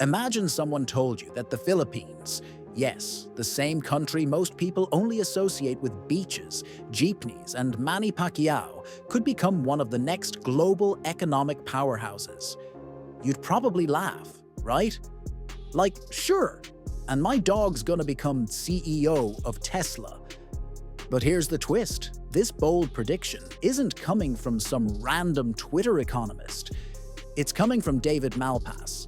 Imagine someone told you that the Philippines, yes, the same country most people only associate with beaches, jeepneys, and Manny Pacquiao, could become one of the next global economic powerhouses. You'd probably laugh, right? Like, sure, and my dog's gonna become CEO of Tesla. But here's the twist. This bold prediction isn't coming from some random Twitter economist. It's coming from David Malpass,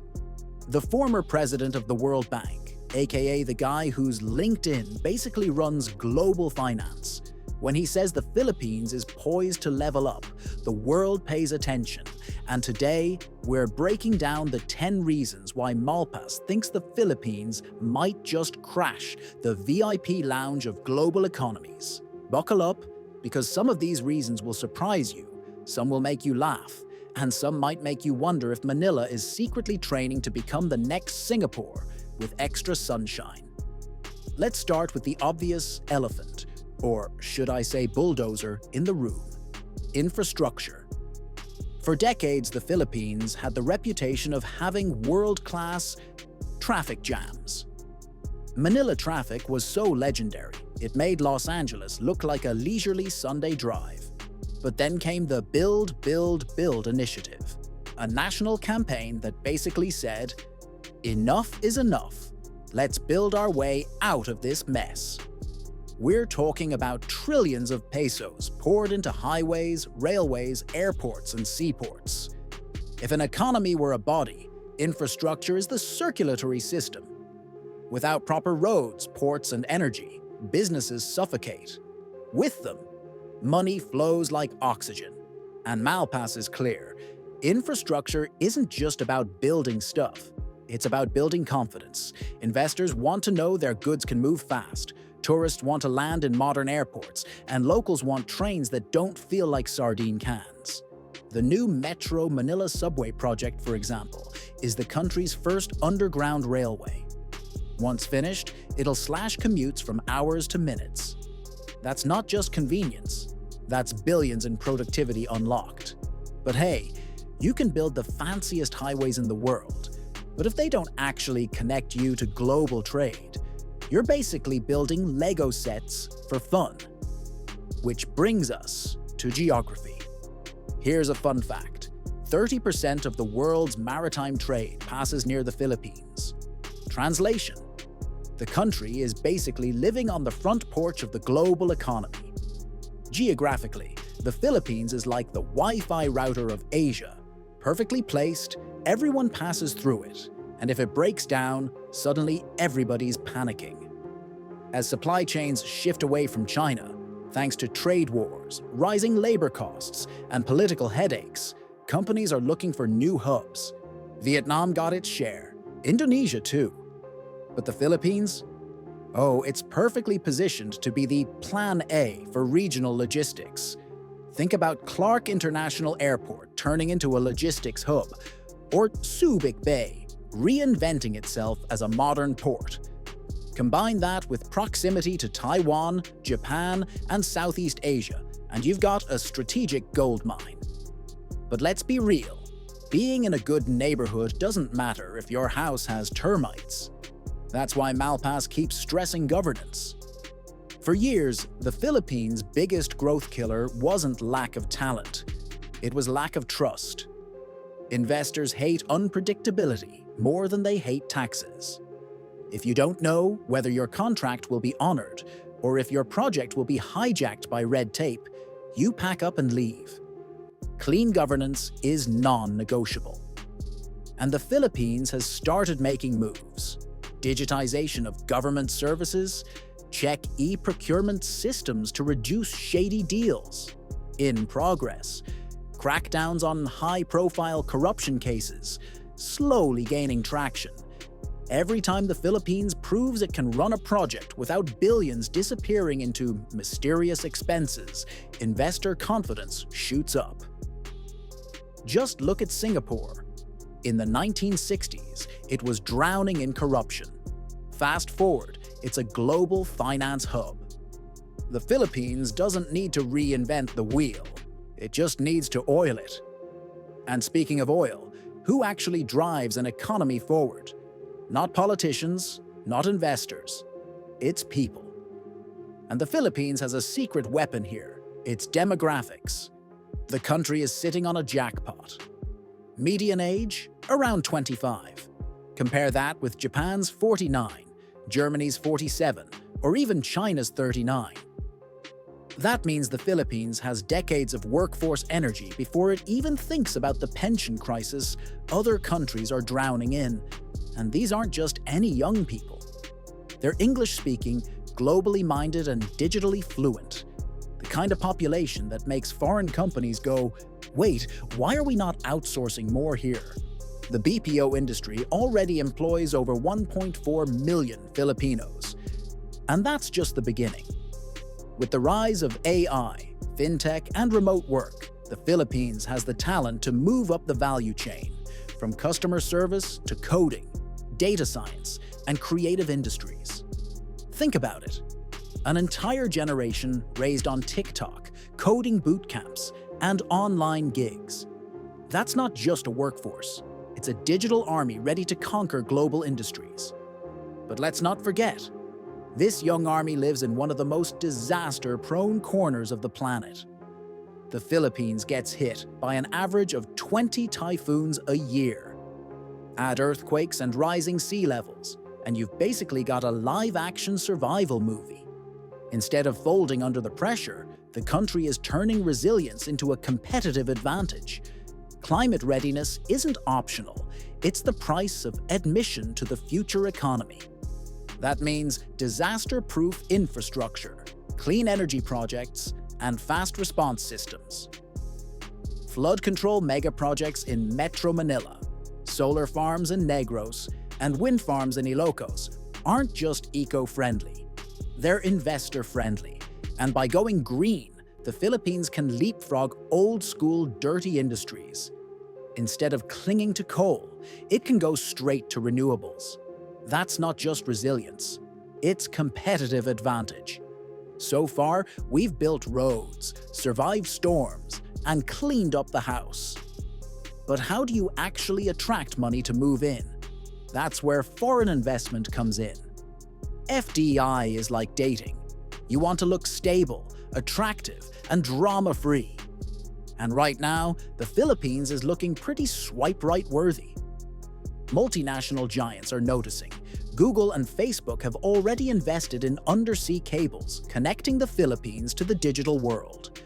the former president of the World Bank, aka the guy whose LinkedIn basically runs global finance. When he says the Philippines is poised to level up, the world pays attention. And today, we're breaking down the 10 reasons why Malpass thinks the Philippines might just crash the VIP lounge of global economies. Buckle up, because some of these reasons will surprise you, some will make you laugh, and some might make you wonder if Manila is secretly training to become the next Singapore with extra sunshine. Let's start with the obvious elephant, or should I say bulldozer, in the room: infrastructure. For decades, the Philippines had the reputation of having world-class traffic jams. Manila traffic was so legendary, it made Los Angeles look like a leisurely Sunday drive. But then came the Build, Build, Build initiative, a national campaign that basically said, enough is enough. Let's build our way out of this mess. We're talking about trillions of pesos poured into highways, railways, airports, and seaports. If an economy were a body, infrastructure is the circulatory system. Without proper roads, ports, and energy, businesses suffocate. With them, money flows like oxygen. And Malpass is clear. Infrastructure isn't just about building stuff. It's about building confidence. Investors want to know their goods can move fast. Tourists want to land in modern airports. And locals want trains that don't feel like sardine cans. The new Metro Manila subway project, for example, is the country's first underground railway. Once finished, it'll slash commutes from hours to minutes. That's not just convenience. That's billions in productivity unlocked. But hey, you can build the fanciest highways in the world, but if they don't actually connect you to global trade, you're basically building Lego sets for fun. Which brings us to geography. Here's a fun fact. 30% of the world's maritime trade passes near the Philippines. Translation: the country is basically living on the front porch of the global economy. Geographically, the Philippines is like the Wi-Fi router of Asia. Perfectly placed, everyone passes through it, and if it breaks down, suddenly everybody's panicking. As supply chains shift away from China, thanks to trade wars, rising labor costs, and political headaches, companies are looking for new hubs. Vietnam got its share, Indonesia too. But the Philippines? Oh, it's perfectly positioned to be the Plan A for regional logistics. Think about Clark International Airport turning into a logistics hub, or Subic Bay reinventing itself as a modern port. Combine that with proximity to Taiwan, Japan, and Southeast Asia, and you've got a strategic gold mine. But let's be real. Being in a good neighborhood doesn't matter if your house has termites. That's why Malpass keeps stressing governance. For years, the Philippines' biggest growth killer wasn't lack of talent. It was lack of trust. Investors hate unpredictability more than they hate taxes. If you don't know whether your contract will be honored or if your project will be hijacked by red tape, you pack up and leave. Clean governance is non-negotiable. And the Philippines has started making moves. Digitization of government services, check e-procurement systems to reduce shady deals. In progress. Crackdowns on high-profile corruption cases, slowly gaining traction. Every time the Philippines proves it can run a project without billions disappearing into mysterious expenses, investor confidence shoots up. Just look at Singapore. In the 1960s, it was drowning in corruption. Fast forward, it's a global finance hub. The Philippines doesn't need to reinvent the wheel. It just needs to oil it. And speaking of oil, who actually drives an economy forward? Not politicians, not investors. It's people. And the Philippines has a secret weapon here. It's demographics. The country is sitting on a jackpot. Median age? Around 25. Compare that with Japan's 49, Germany's 47, or even China's 39. That means the Philippines has decades of workforce energy before it even thinks about the pension crisis other countries are drowning in. And these aren't just any young people. They're English-speaking, globally minded, and digitally fluent. The kind of population that makes foreign companies go, wait, why are we not outsourcing more here? The BPO industry already employs over 1.4 million Filipinos. And that's just the beginning. With the rise of AI, fintech, and remote work, the Philippines has the talent to move up the value chain, from customer service to coding, data science, and creative industries. Think about it. An entire generation raised on TikTok, coding boot camps, and online gigs. That's not just a workforce. It's a digital army ready to conquer global industries. But let's not forget, this young army lives in one of the most disaster-prone corners of the planet. The Philippines gets hit by an average of 20 typhoons a year. Add earthquakes and rising sea levels, and you've basically got a live-action survival movie. Instead of folding under the pressure, the country is turning resilience into a competitive advantage. Climate readiness isn't optional, it's the price of admission to the future economy. That means disaster-proof infrastructure, clean energy projects, and fast response systems. Flood control mega projects in Metro Manila, solar farms in Negros, and wind farms in Ilocos aren't just eco-friendly. They're investor-friendly. And by going green, the Philippines can leapfrog old-school dirty industries. Instead of clinging to coal, it can go straight to renewables. That's not just resilience, it's competitive advantage. So far, we've built roads, survived storms, and cleaned up the house. But how do you actually attract money to move in? That's where foreign investment comes in. FDI is like dating. You want to look stable, attractive, and drama-free. And right now, the Philippines is looking pretty swipe-right worthy. Multinational giants are noticing. Google and Facebook have already invested in undersea cables connecting the Philippines to the digital world.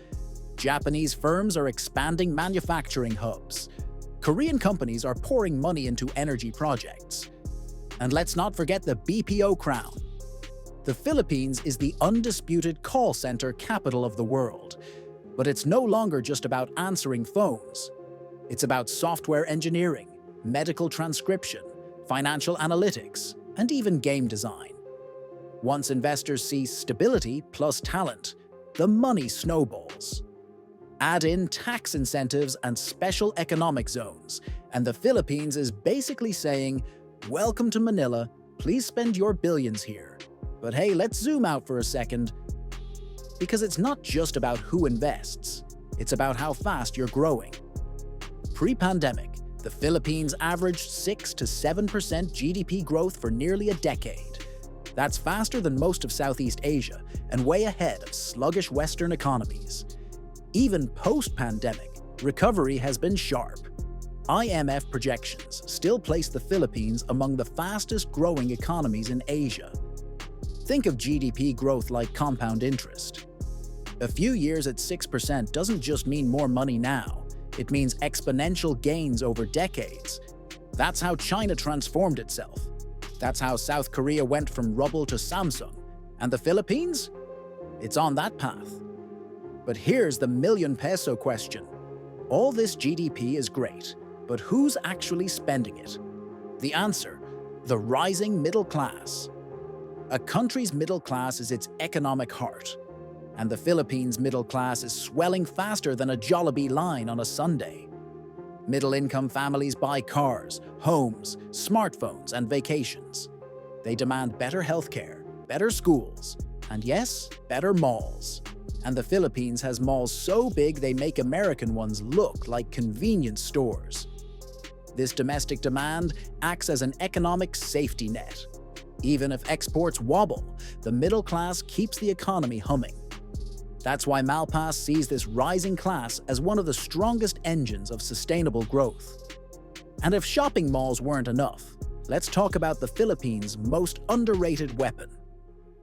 Japanese firms are expanding manufacturing hubs. Korean companies are pouring money into energy projects. And let's not forget the BPO crown. The Philippines is the undisputed call center capital of the world. But it's no longer just about answering phones. It's about software engineering, medical transcription, financial analytics, and even game design. Once investors see stability plus talent, the money snowballs. Add in tax incentives and special economic zones, and the Philippines is basically saying, "Welcome to Manila, please spend your billions here. But hey, let's zoom out for a second." Because it's not just about who invests, it's about how fast you're growing. Pre-pandemic, the Philippines averaged 6 to 7% GDP growth for nearly a decade. That's faster than most of Southeast Asia and way ahead of sluggish Western economies. Even post-pandemic, recovery has been sharp. IMF projections still place the Philippines among the fastest-growing economies in Asia. Think of GDP growth like compound interest. A few years at 6% doesn't just mean more money now. It means exponential gains over decades. That's how China transformed itself. That's how South Korea went from rubble to Samsung. And the Philippines? It's on that path. But here's the million peso question. All this GDP is great, but who's actually spending it? The answer: the rising middle class. A country's middle class is its economic heart. And the Philippines' middle class is swelling faster than a Jollibee line on a Sunday. Middle-income families buy cars, homes, smartphones, and vacations. They demand better healthcare, better schools, and yes, better malls. And the Philippines has malls so big they make American ones look like convenience stores. This domestic demand acts as an economic safety net. Even if exports wobble, the middle class keeps the economy humming. That's why Malpass sees this rising class as one of the strongest engines of sustainable growth. And if shopping malls weren't enough, let's talk about the Philippines' most underrated weapon: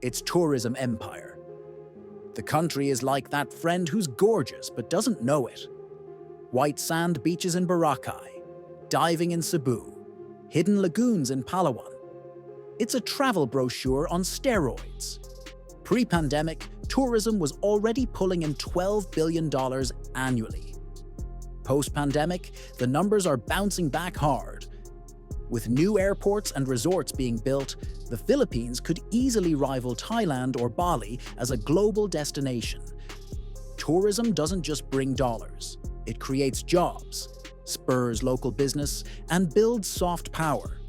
its tourism empire. The country is like that friend who's gorgeous but doesn't know it. White sand beaches in Boracay, diving in Cebu, hidden lagoons in Palawan. It's a travel brochure on steroids. Pre-pandemic, tourism was already pulling in $12 billion annually. Post-pandemic, the numbers are bouncing back hard. With new airports and resorts being built, the Philippines could easily rival Thailand or Bali as a global destination. Tourism doesn't just bring dollars, it creates jobs, spurs local business, and builds soft power.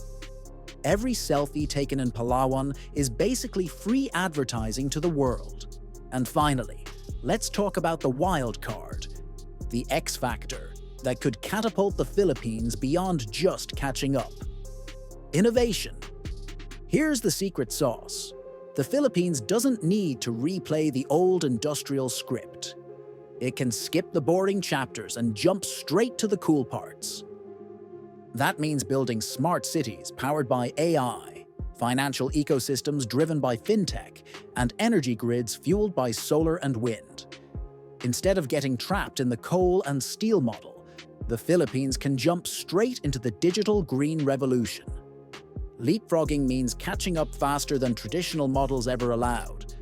Every selfie taken in Palawan is basically free advertising to the world. And finally, let's talk about the wild card, the X factor that could catapult the Philippines beyond just catching up. Innovation. Here's the secret sauce. The Philippines doesn't need to replay the old industrial script. It can skip the boring chapters and jump straight to the cool parts. That means building smart cities powered by AI, financial ecosystems driven by fintech, and energy grids fueled by solar and wind. Instead of getting trapped in the coal and steel model, the Philippines can jump straight into the digital green revolution. Leapfrogging means catching up faster than traditional models ever allowed.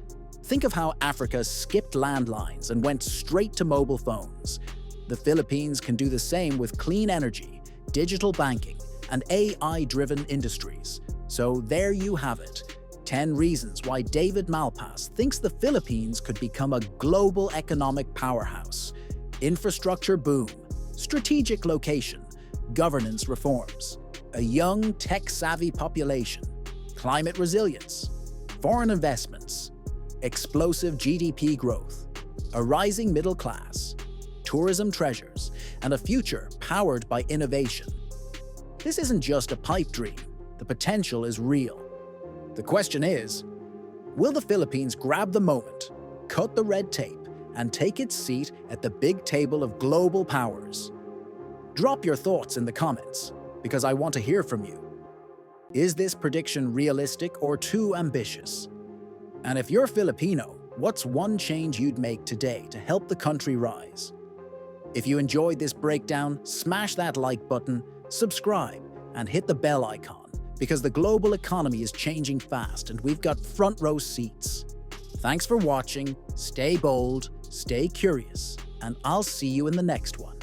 Think of how Africa skipped landlines and went straight to mobile phones. The Philippines can do the same with clean energy, digital banking, and AI-driven industries. So there you have it, 10 reasons why David Malpass thinks the Philippines could become a global economic powerhouse. Infrastructure boom, strategic location, governance reforms, a young, tech-savvy population, climate resilience, foreign investments, explosive GDP growth, a rising middle class, tourism treasures, and a future powered by innovation. This isn't just a pipe dream. The potential is real. The question is, will the Philippines grab the moment, cut the red tape, and take its seat at the big table of global powers? Drop your thoughts in the comments, because I want to hear from you. Is this prediction realistic or too ambitious? And if you're Filipino, what's one change you'd make today to help the country rise? If you enjoyed this breakdown, smash that like button, subscribe, and hit the bell icon, because the global economy is changing fast and we've got front row seats. Thanks for watching, stay bold, stay curious, and I'll see you in the next one.